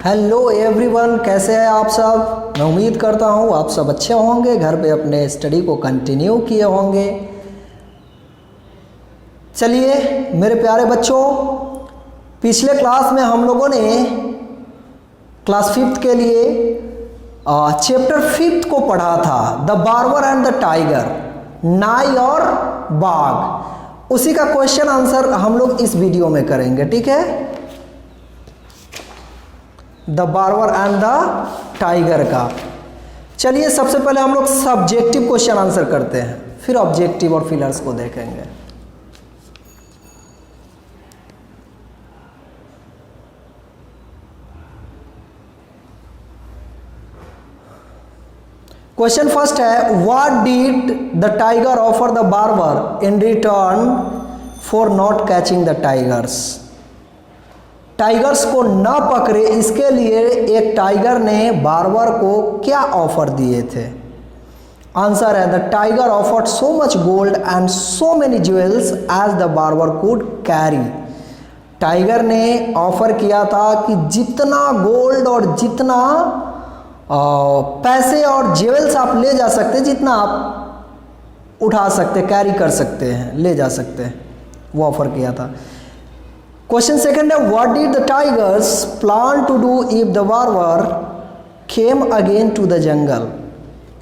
Hello everyone, कैसे हैं आप सब। मैं उम्मीद करता हूँ आप सब अच्छे होंगे, घर पे अपने स्टडी को कंटिन्यू किए होंगे। चलिए मेरे प्यारे बच्चों, पिछले क्लास में हम लोगों ने क्लास 5th के लिए चैप्टर 5th को पढ़ा था, the barber and the tiger, नाई और बाघ। उसी का क्वेश्चन आंसर हम लोग इस वीडियो में करेंगे, ठीक है। The barber and the tiger का। चलिए सबसे पहले हम लोग सब्जेक्टिव क्वेश्चन आंसर करते हैं, फिर ऑब्जेक्टिव और फिलर्स को देखेंगे। क्वेश्चन फर्स्ट है, what did the tiger offer the barber in return for not catching the tigers. Tigers को न पकड़े इसके लिए एक टाइगर ने बार्बर को क्या ऑफर दिए थे। आंसर है, the tiger offered so much gold and so many jewels as the barber could carry. Tiger ने ऑफर किया था कि जितना गोल्ड और जितना पैसे और ज्वेल्स आप ले जा सकते, जितना आप उठा सकते, कैरी कर सकते हैं, ले जा सकते हैं, वो ऑफर किया था। क्वेश्चन सेकंड है, what did the tigers plan to do if the barber came again to the jungle.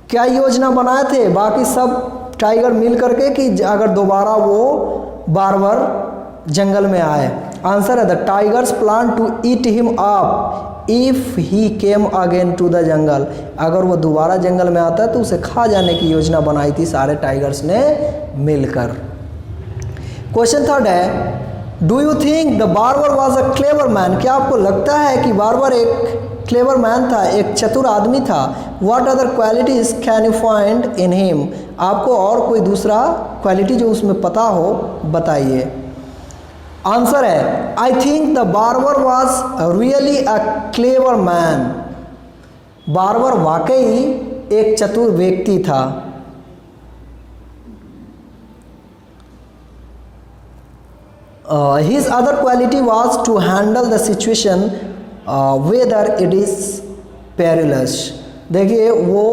क्या योजना बनाए थे बाकी सब टाइगर मिल करके कि अगर दोबारा वो बार्बर जंगल में आए। आंसर है, the tigers plan to eat him up if he came again to the jungle. अगर वो दोबारा जंगल में आता है तो उसे खा जाने की योजना बनाई थी सारे टाइगर्स ने मिलकर। क्वेश्चन थर्ड है, do you think the barber was a clever man. क्या आपको लगता है कि बार्बर एक क्लेवर मैन था, एक चतुर आदमी था। What other qualities can you find in him. आपको और कोई दूसरा क्वालिटी जो उसमें पता हो बताइए। आंसर है, I think the barber was really a clever man. Barber वाकई एक चतुर व्यक्ति था। His other quality was to handle the situation whether it is perilous। देखिए वो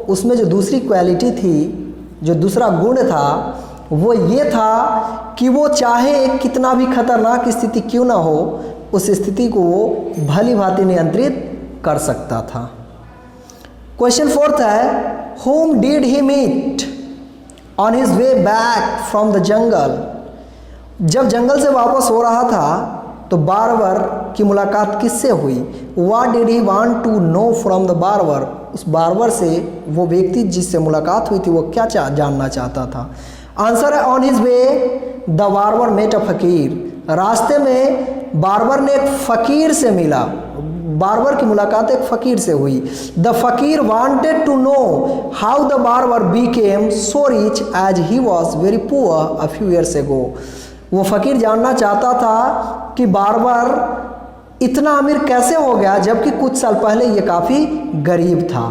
उसमें जो दूसरी क्वालिटी थी, जो दूसरा गुण था, वो ये था कि वो चाहे कितना भी खतरनाक स्थिति क्यों ना हो, उस स्थिति को वो भली भांति नियंत्रित कर सकता था। क्वेश्चन फोर्थ है, whom did he meet on his way back from the jungle। जब जंगल से वापस हो रहा था तो बार्बर की मुलाकात किससे हुई। What did he want to know from the barber। उस बार्बर से वो व्यक्ति जिससे मुलाकात हुई थी वो क्या जानना चाहता था। आंसर है, on his way the barber met a fakir. रास्ते में बार्बर ने एक फकीर से मिला। बार्बर की मुलाकात एक फकीर से हुई। The fakir wanted to know how the barber became so rich as he was very poor a few years ago. वो फकीर जानना चाहता था कि बार्बर इतना अमीर कैसे हो गया जबकि कुछ साल पहले ये काफी गरीब था।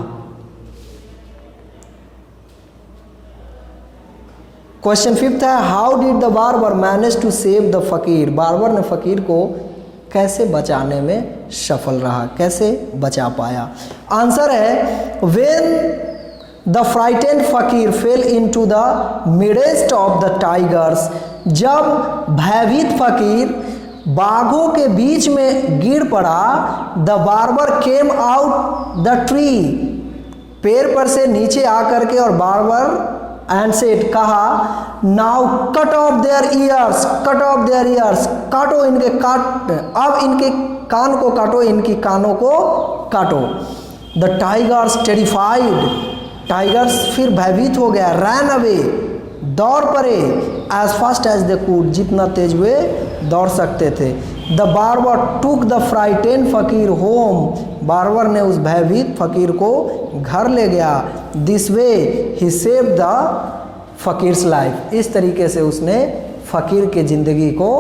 क्वेश्चन फिफ्थ है, how did the barber manage to save the fakir. Barber ने फकीर को कैसे बचाने में सफल रहा, कैसे बचा पाया। आंसर है, व्हेन द फ्राइटेंड फकीर fail into the midst of the tigers. जब भयभीत फकीर बाघों के बीच में गिर पड़ा, the barber came out the tree. पेड़ पर से नीचे आकर के और बार्बर एंड सेड, कहा, now cut of their years, cut of their years. काटो इनके अब इनके कान को काटो, इनकी कानों को काटो। The tigers terrified. टाइगर्स फिर भयभीत हो गया, रैन अवे, दौड़ पड़े, as fast as they could, जितना तेज वे दौड़ सकते थे। The barber took the frighten fakir home. Barber ने उस भयभीत फकीर को घर ले गया। This way he save the fakir's life. इस तरीके से उसने फकीर के जिंदगी को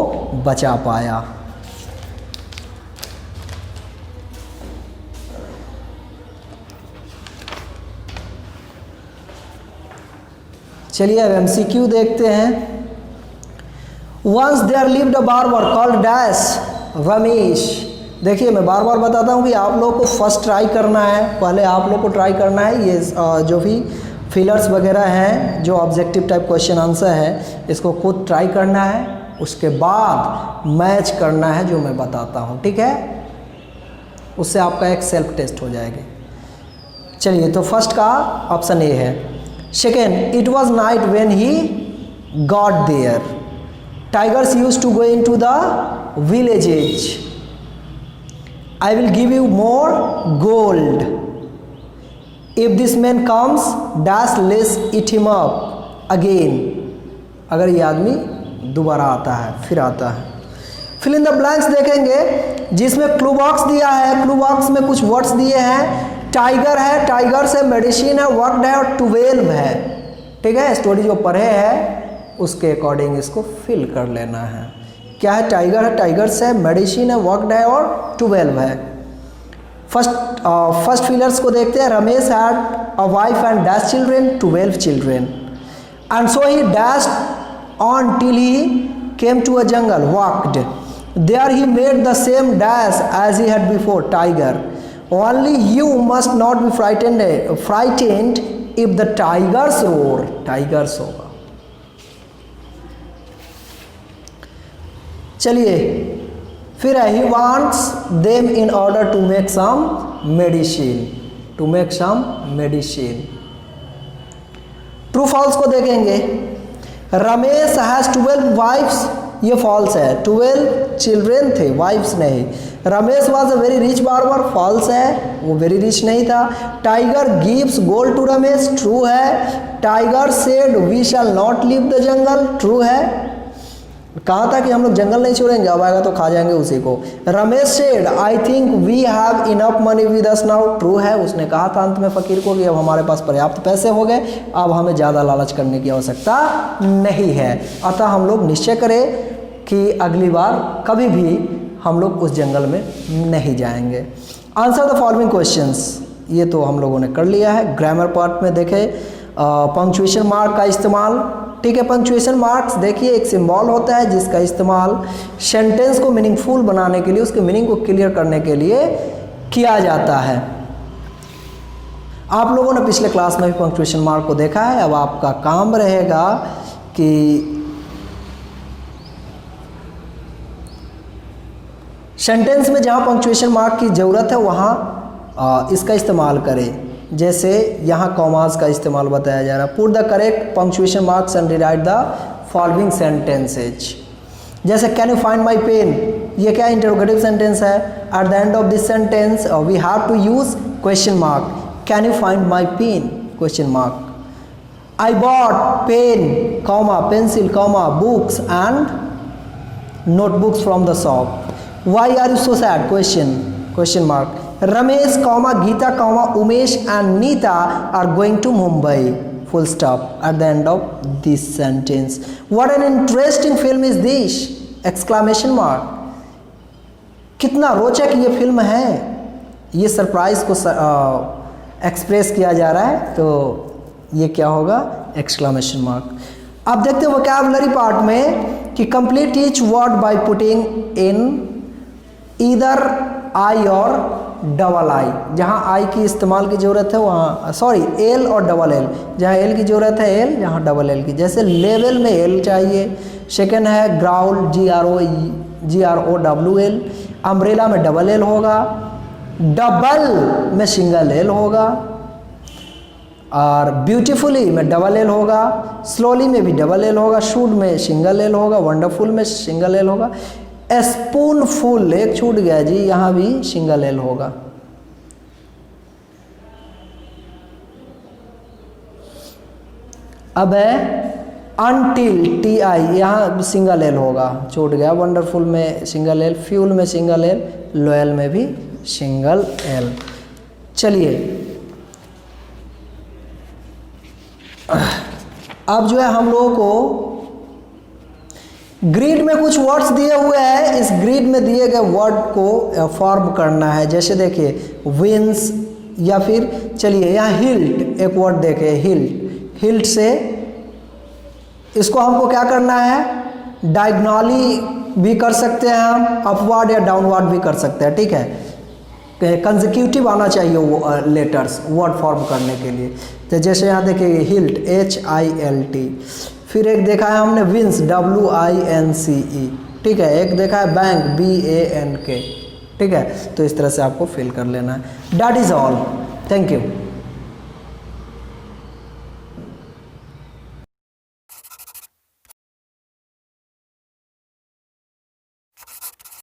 बचा पाया। चलिए अब MCQ देखते हैं। Once there lived a barber called Dash Ramesh। देखिए मैं बार बार बताता हूँ कि आप लोग को फर्स्ट ट्राई करना है, पहले आप लोग को ट्राई करना है ये जो भी फिलर्स वगैरह हैं, जो ऑब्जेक्टिव टाइप क्वेश्चन आंसर है, इसको खुद ट्राई करना है, उसके बाद मैच करना है जो मैं बताता हूँ, ठीक है। उससे आपका एक सेल्फ टेस्ट हो जाएगा। चलिए तो फर्स्ट का ऑप्शन ए है। Second, it was night when he got there, tigers used to go into the villages, I will give you more gold, if this man comes dash less it him up again, अगर ये आदमी दोबारा आता है, फिर आता है। Fill in the blanks देखेंगे जिसमें क्लू बॉक्स दिया है, क्लू बॉक्स में कुछ वर्ड्स दिए हैं, टाइगर है, टाइगर से मेडिसिन है, वर्कड है और 12 है, ठीक है। स्टोरी जो पढ़े है उसके अकॉर्डिंग इसको फिल कर लेना है। क्या है? टाइगर है, टाइगर से मेडिसिन है, वर्कड है और 12 है। फर्स्ट फिलर्स को देखते हैं। Ramesh had a wife and dash children, 12 children, and so he dashed on till he came to a jungle, walked, there he made the same dash as he had before, tiger, only you must not be frightened if the tigers roar, tigers होगा। चलिए फिर है, he wants them in order to make some medicine, to make some medicine. True false को देखेंगे। Ramesh has 12 wives, ये false है, 12 children थे, wives नहीं। Ramesh was a very rich barber, false है, वो वेरी रिच नहीं था। Tiger gives gold to Ramesh, true है। Tiger said we shall not leave the jungle, true है। कहा था कि हम लोग जंगल नहीं छोड़ेंगे, अब आएगा तो खा जाएंगे उसी को। Ramesh said I think we have enough money with us now, true है। उसने कहा था अंत में फकीर को कि अब हमारे पास पर्याप्त पैसे हो गए, अब हमें ज़्यादा लालच करने की आवश्यकता नहीं है। अतः हम लोग निश्चय करें कि अगली बार कभी भी हम लोग उस जंगल में नहीं जाएंगे। आंसर द फॉलोइंग क्वेश्चंस, ये तो हम लोगों ने कर लिया है। ग्रामर पार्ट में देखें पंक्चुएशन मार्क का इस्तेमाल, ठीक है। पंक्चुएशन मार्क्स देखिए एक सिंबल होता है जिसका इस्तेमाल सेंटेंस को मीनिंगफुल बनाने के लिए, उसके मीनिंग को क्लियर करने के लिए किया जाता है। आप लोगों ने पिछले क्लास में भी पंक्चुएशन मार्क को देखा है। अब आपका काम रहेगा कि सेंटेंस में जहाँ पंक्चुएशन मार्क की ज़रूरत है वहाँ इसका इस्तेमाल करें। जैसे यहाँ कॉमास का इस्तेमाल बताया जा रहा है। Put the correct punctuation marks and write the following sentences. जैसे can you find my pen, ये क्या इंटरोगेटिव सेंटेंस है। At the end of this sentence we have to use question mark. Can you find my pen, question mark. I bought pen comma pencil comma books and notebooks from the shop. Why are you so sad, question mark. Ramesh, Geeta, Umesh and Neeta are going to Mumbai, full stop, at the end of this sentence. What an interesting film is this, exclamation mark. कितना रोचक ये film है, ये surprise को express किया जा रहा है, तो ये क्या होगा, एक्सक्लामेशन मार्क। अब देखते हैं वोकैबुलरी पार्ट में कि complete each word by putting in either I और डबल आई। जहाँ आई की इस्तेमाल की ज़रूरत है वहाँ एल और डबल एल, जहाँ एल की ज़रूरत है एल, जहाँ डबल एल की। जैसे लेवल में एल चाहिए। सेकंड है ग्राउल, GROWL। अम्ब्रेला में डबल एल होगा, डबल में सिंगल एल होगा, और ब्यूटीफुली में डबल एल होगा, स्लोली में भी डबल एल होगा, शूड में सिंगल एल होगा, वंडरफुल में सिंगल एल होगा। स्पून फुल एक छूट गया जी, यहाँ भी सिंगल एल होगा। अब है अनटिल, TI, यहाँ सिंगल एल होगा, छूट गया। वंडरफुल में सिंगल एल, फ्यूल में सिंगल एल, लॉयल में भी सिंगल एल। चलिए अब जो है हम लोगों को ग्रिड में कुछ वर्ड्स दिए हुए हैं, इस ग्रिड में दिए गए वर्ड को फॉर्म करना है। जैसे देखिए विंस, या फिर चलिए यहाँ हिल्ट, एक वर्ड देखे हिल्ट। हिल्ट से इसको हमको क्या करना है, डायगोनली भी कर सकते हैं हम, अपवर्ड या डाउनवर्ड भी कर सकते हैं, ठीक है। कंसेक्यूटिव आना चाहिए वो लेटर्स वर्ड फॉर्म करने के लिए। तो जैसे यहाँ देखिए हिल्ट HILT, फिर एक देखा है हमने विंस WINCE, ठीक है। एक देखा है बैंक BANK, ठीक है। तो इस तरह से आपको फिल कर लेना है। That is all, thank you.